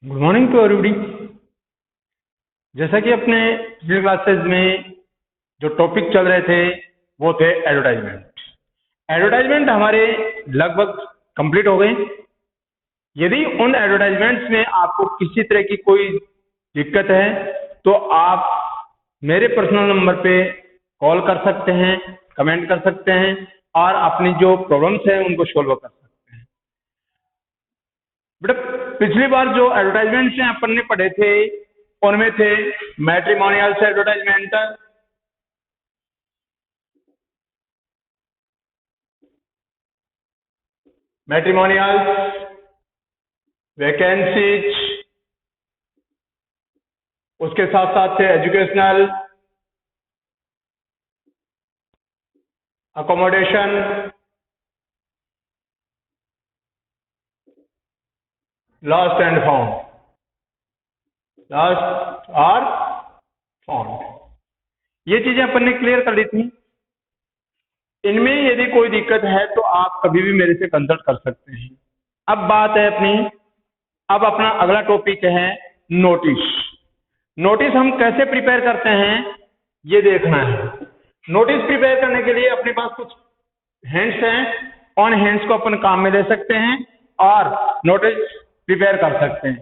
Good morning to everybody. जैसा कि अपने पिछले क्लासेस में जो टॉपिक चल रहे थे वो थे एडवर्टाइजमेंट। एडवर्टाइजमेंट हमारे लगभग कंप्लीट हो गए। यदि उन एडवर्टाइजमेंट्स में आपको किसी तरह की कोई दिक्कत है तो आप मेरे पर्सनल नंबर पे कॉल कर सकते हैं, कमेंट कर सकते हैं और अपनी जो प्रॉब्लम्स हैं उनको सॉल्व कर सकते हैं। बेटा, पिछली बार जो एडवर्टाइजमेंट्स हैं अपन ने पढ़े थे उनमें थे मैट्रिमोनियल एडवर्टाइजमेंट, मैट्रिमोनियल, वैकेंसीज, उसके साथ साथ थे educational, accommodation, lost and found, lost और फाउंड। ये चीजें अपन ने क्लियर कर ली थी। इनमें यदि कोई दिक्कत है तो आप कभी भी मेरे से कंसल्ट कर सकते हैं। अब बात है अब अपना अगला टॉपिक है नोटिस। नोटिस हम कैसे प्रिपेयर करते हैं ये देखना है। नोटिस प्रिपेयर करने के लिए अपने पास कुछ हैंड्स हैं, ऑन हैंड्स को अपन काम में ले सकते हैं और नोटिस प्रिपेयर कर सकते हैं।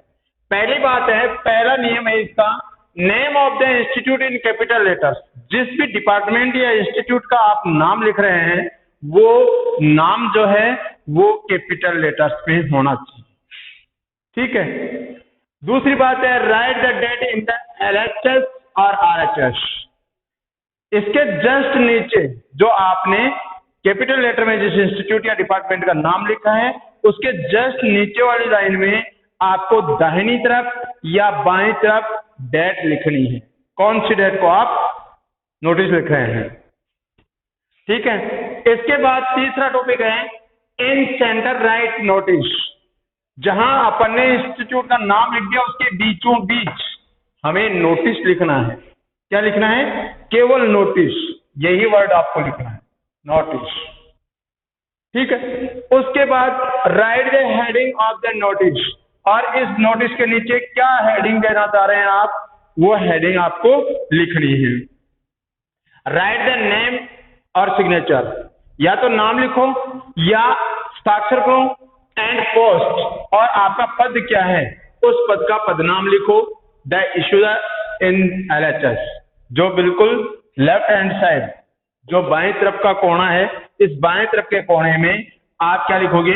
पहली बात है, पहला नियम है इसका, name of the institute in capital letters. जिस भी डिपार्टमेंट या इंस्टीट्यूट का आप नाम लिख रहे हैं वो नाम जो है वो कैपिटल लेटर्स में होना चाहिए। ठीक है। दूसरी बात है, write the date in the LHS और RHS। इसके जस्ट नीचे जो आपने कैपिटल लेटर में जिस इंस्टीट्यूट या डिपार्टमेंट का नाम लिखा है उसके जस्ट नीचे वाली लाइन में आपको दाहिनी तरफ या बाईं तरफ डेट लिखनी है। कौन सी डेट को आप नोटिस लिख रहे हैं। ठीक है। इसके बाद तीसरा टॉपिक है इन सेंटर राइट नोटिस। जहां अपन ने इंस्टीट्यूट का नाम लिख दिया उसके बीचों बीच हमें नोटिस लिखना है। क्या लिखना है? केवल नोटिस, यही वर्ड आपको लिखना है, नोटिस। ठीक है। उसके बाद right the heading of the notice. और इस नोटिस के नीचे क्या हेडिंग देना चाह रहे हैं आप, वो हेडिंग आपको लिखनी है। राइट द नेम और सिग्नेचर। या तो नाम लिखो या हस्ताक्षर करो एंड पोस्ट। और आपका पद क्या है उस पद का पदनाम लिखो। The issuer in LHS। जो बिल्कुल लेफ्ट हैंड साइड, जो बाएं तरफ का कोना है, इस बाएं तरफ के कोने में आप क्या लिखोगे?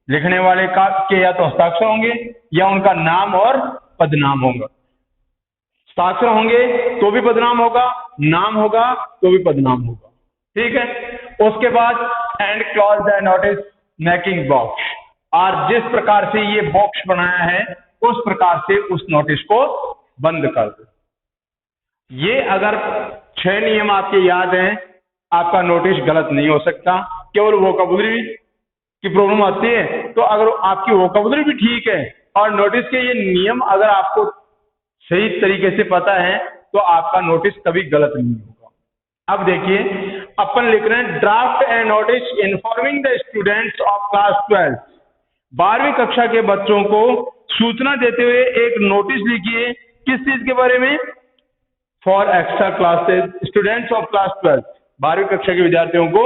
लिखने वाले का के या तो हस्ताक्षर होंगे या उनका नाम और पदनाम होगा। हस्ताक्षर होंगे तो भी पदनाम होगा, नाम होगा तो भी पदनाम होगा। ठीक है। उसके बाद and close the notice making box. और जिस प्रकार से ये बॉक्स बनाया है उस प्रकार से उस नोटिस को बंद कर दो। ये अगर 6 नियम आपके याद हैं, आपका नोटिस गलत नहीं हो सकता। केवल वोकैबुलरी की प्रॉब्लम आती है, तो अगर आपकी वोकैबुलरी भी ठीक है और नोटिस के ये नियम अगर आपको सही तरीके से पता है तो आपका नोटिस कभी गलत नहीं होगा। अब देखिए, अपन लिख रहे हैं draft A notice informing the students of class 12। 12वीं कक्षा के बच्चों को सूचना देते हुए एक नोटिस लिखिए। किस चीज के बारे में? For extra classes students of class 12। 12वीं कक्षा के विद्यार्थियों को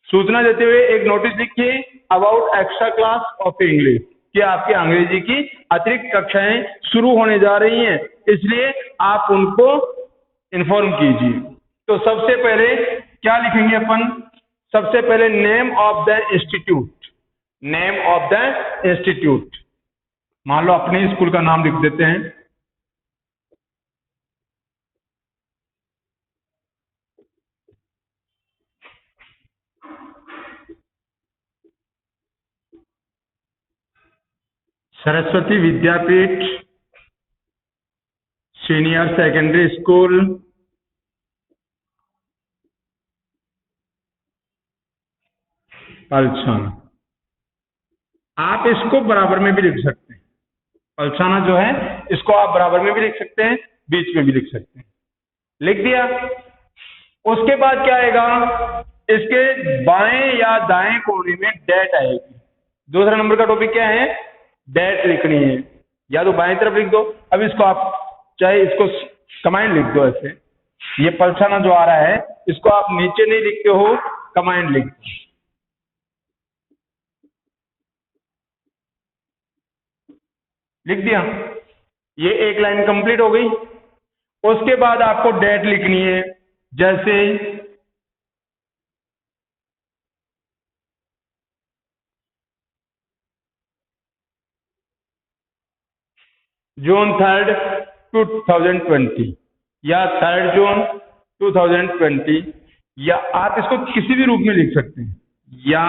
सूचना देते हुए एक नोटिस लिखिए about extra class of English, कि आपकी अंग्रेजी की अतिरिक्त कक्षाएं शुरू होने जा रही हैं, इसलिए आप उनको इन्फॉर्म कीजिए। तो सबसे पहले क्या लिखेंगे अपन? सबसे पहले name of the institute. Name of the institute, मान लो अपने स्कूल का नाम लिख देते हैं। सरस्वती विद्यापीठ सीनियर सेकेंडरी स्कूल, पलसाना। आप इसको बराबर में भी लिख सकते हैं। पलसाना जो है इसको आप बराबर में भी लिख सकते हैं, बीच में भी लिख सकते हैं। लिख दिया। उसके बाद क्या आएगा? इसके बाएं या दाएं कोने में डेट आएगी। दूसरा नंबर का टॉपिक क्या है? डेट लिखनी है। या तो बाएं तरफ लिख दो। अब इसको आप चाहे इसको कमांड लिख दो ऐसे, ये पलसाना जो आ रहा है इसको आप नीचे नहीं लिखते हो, कमांड लिख दो। लिख दिया, ये एक लाइन कंप्लीट हो गई। उसके बाद आपको डेट लिखनी है, जैसे June 3, 2020 या 3 जून 2020, या आप इसको किसी भी रूप में लिख सकते हैं, या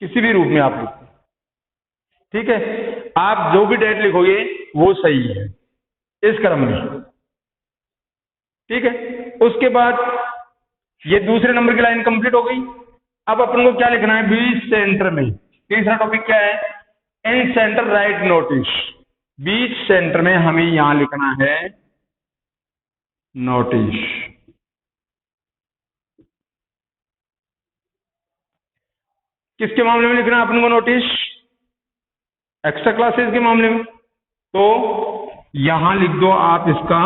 किसी भी रूप में आप लिखते हैं। ठीक है, आप जो भी डेट लिखोगे वो सही है इस क्रम में। ठीक है, उसके बाद ये दूसरे नंबर की लाइन कंप्लीट हो गई। अब अपन को क्या लिखना है, बीच सेंटर में तीसरा टॉपिक क्या है, इन सेंटर राइट नोटिस। बीच सेंटर में हमें यहां लिखना है नोटिस। किसके मामले में लिखना है अपन को नोटिस, एक्स्ट्रा क्लासेस के मामले में। तो यहां लिख दो आप इसका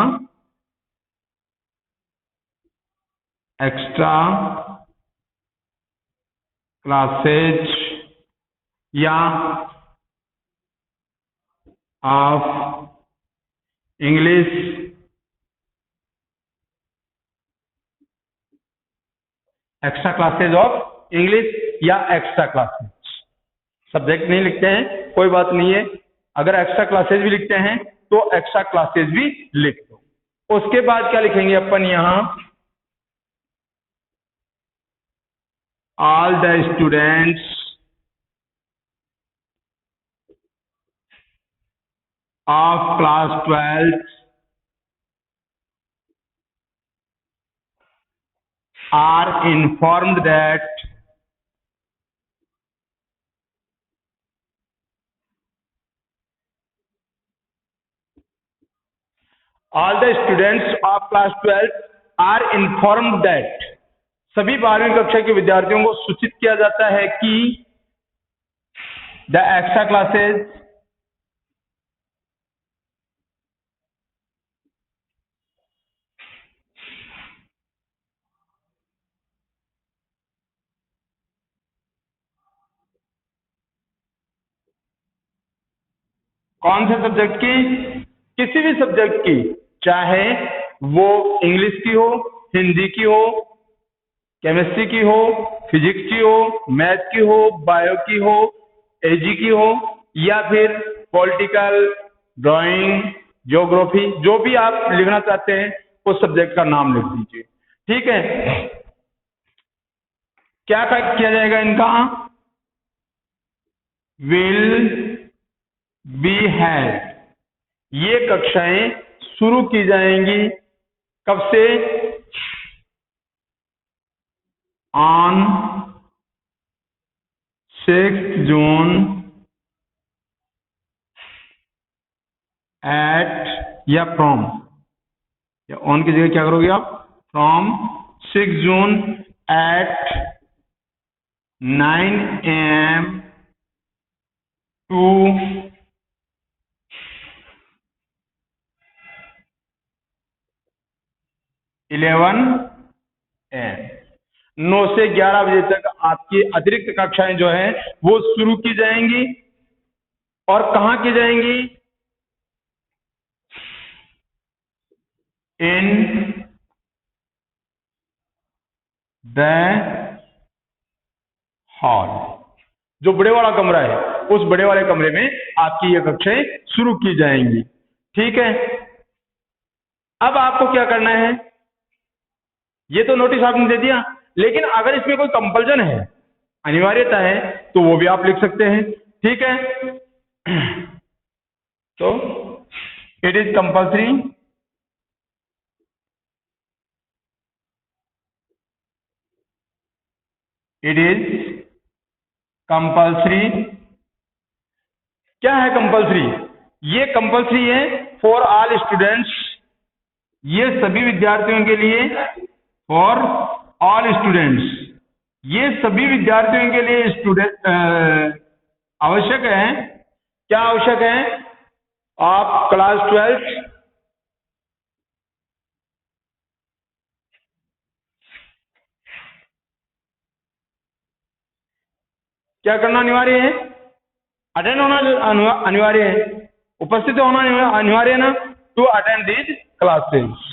एक्स्ट्रा क्लासेज या of English extra classes of English या एक्स्ट्रा क्लासेज। सब्जेक्ट नहीं लिखते हैं कोई बात नहीं है, अगर एक्स्ट्रा क्लासेज भी लिखते हैं तो एक्स्ट्रा क्लासेज भी लिख दो। उसके बाद क्या लिखेंगे अपन यहां, all the students of class 12 are informed that all the students of class 12 are informed that सभी 12वीं कक्षा के विद्यार्थियों को सूचित किया जाता है कि द एक्स्ट्रा क्लासेज कौन से सब्जेक्ट की, किसी भी सब्जेक्ट की, चाहे वो इंग्लिश की हो, हिंदी की हो, केमिस्ट्री की हो, फिजिक्स की हो, मैथ की हो, बायो की हो, एजी की हो, या फिर पॉलिटिकल, ड्राइंग, ज्योग्राफी, जो भी आप लिखना चाहते हैं उस सब्जेक्ट का नाम लिख दीजिए। ठीक है, क्या किया जाएगा इनका, विल बी हैड, ये कक्षाएं शुरू की जाएंगी कब से, ऑन 6 जून एट या फ्रॉम, या ऑन की जगह क्या करोगे आप, from 6 June at 9 AM to 11 AM, 9 से 11 बजे तक आपकी अतिरिक्त कक्षाएं जो है वो शुरू की जाएंगी। और कहां की जाएंगी, इन द हॉल, जो बड़े वाला कमरा है उस बड़े वाले कमरे में आपकी ये कक्षाएं शुरू की जाएंगी। ठीक है, अब आपको क्या करना है, ये तो नोटिस आपने दे दिया, लेकिन अगर इसमें कोई कंपल्जन है, अनिवार्यता है, तो वो भी आप लिख सकते हैं। ठीक है, तो it is compulsory it is compulsory क्या है कंपल्सरी? ये कंपल्सरी है फॉर ऑल स्टूडेंट्स, ये सभी विद्यार्थियों के लिए, फॉर ऑल स्टूडेंट्स, ये सभी विद्यार्थियों के लिए स्टूडेंट आवश्यक है। क्या आवश्यक है? आप क्लास 12 क्या करना अनिवार्य है? अटेंड होना अनिवार्य है, उपस्थित होना अनिवार्य है ना, to attend these classes,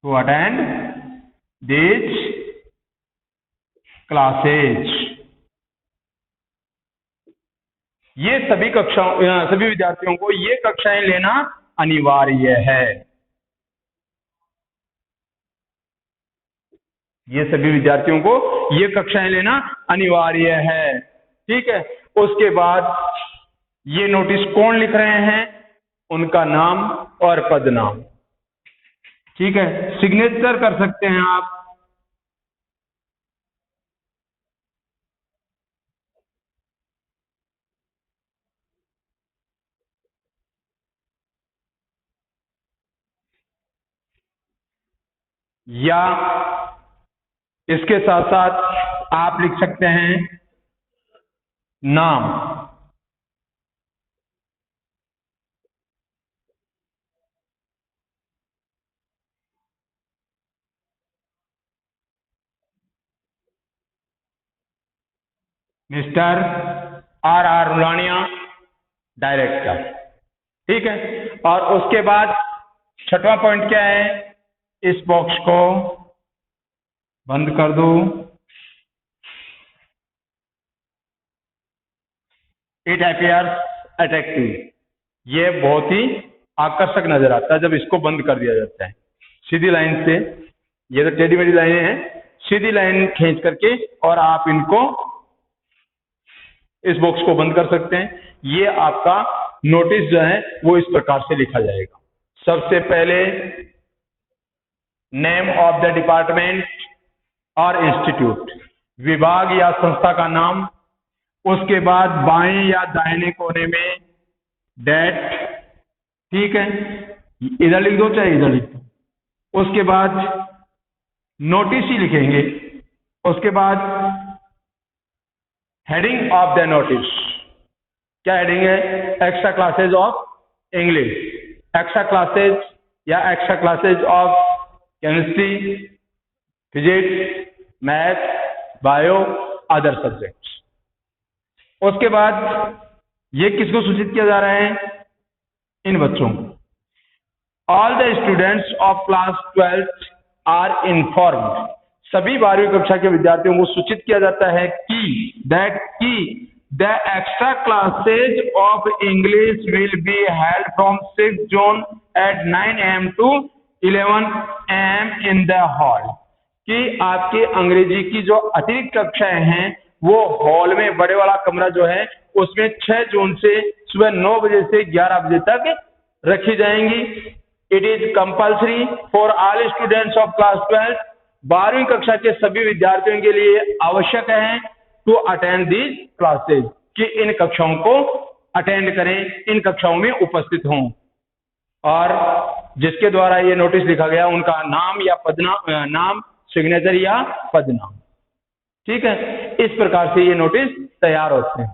to attend these classes. ये सभी कक्षाओं, सभी विद्यार्थियों को ये कक्षाएं लेना अनिवार्य है। ये सभी विद्यार्थियों को ये कक्षाएं लेना अनिवार्य है। ठीक है, उसके बाद ये नोटिस कौन लिख रहे हैं, उनका नाम और पदनाम। ठीक है, सिग्नेचर कर सकते हैं आप। या इसके साथ साथ आप लिख सकते हैं नाम। Mister R R Rulania, director. ठीक है, और उसके बाद छठवां पॉइंट क्या है, इस बॉक्स को बंद कर दो। इट अपीयर्स अट्रैक्टिव, ये बहुत ही आकर्षक नजर आता है जब इसको बंद कर दिया जाता है। सीधी लाइन से, ये तो टेढ़ी मेढ़ी लाइनें हैं, सीधी लाइन खींच करके और आप इनको, इस बॉक्स को बंद कर सकते हैं। ये आपका नोटिस जो है वो इस प्रकार से लिखा जाएगा। सबसे पहले नेम ऑफ द डिपार्टमेंट और इंस्टीट्यूट, विभाग या संस्था का नाम। उसके बाद बाएं या दाहिने कोने में डेट, ठीक है, इधर लिख दो चाहे इधर लिख दो। उसके बाद नोटिस ही लिखेंगे। उसके बाद हेडिंग ऑफ द नोटिस, क्या हेडिंग है? Extra classes of English, extra classes या extra classes of chemistry, physics, math, bio, other subjects. उसके बाद ये किसको सूचित किया जा रहा है? इन बच्चों को। All the students of class 12 are informed, सभी 12वीं कक्षा के विद्यार्थियों को सूचित किया जाता है कि the extra classes of English will be held from 6 June at 9 AM to 11 AM in the hall, कि आपके अंग्रेजी की जो अतिरिक्त कक्षाएं हैं वो हॉल में, बड़े वाला कमरा जो है उसमें 6 जून से सुबह 9 बजे से 11 बजे तक रखी जाएंगी। It is compulsory for all students of class 12, 12वीं कक्षा के सभी विद्यार्थियों के लिए आवश्यक है टू अटेंड दीज क्लासेज, कि इन कक्षाओं को अटेंड करें, इन कक्षाओं में उपस्थित हों। और जिसके द्वारा ये नोटिस लिखा गया उनका नाम या पदनाम, नाम, सिग्नेचर या पदनाम। ठीक है, इस प्रकार से ये नोटिस तैयार होते हैं।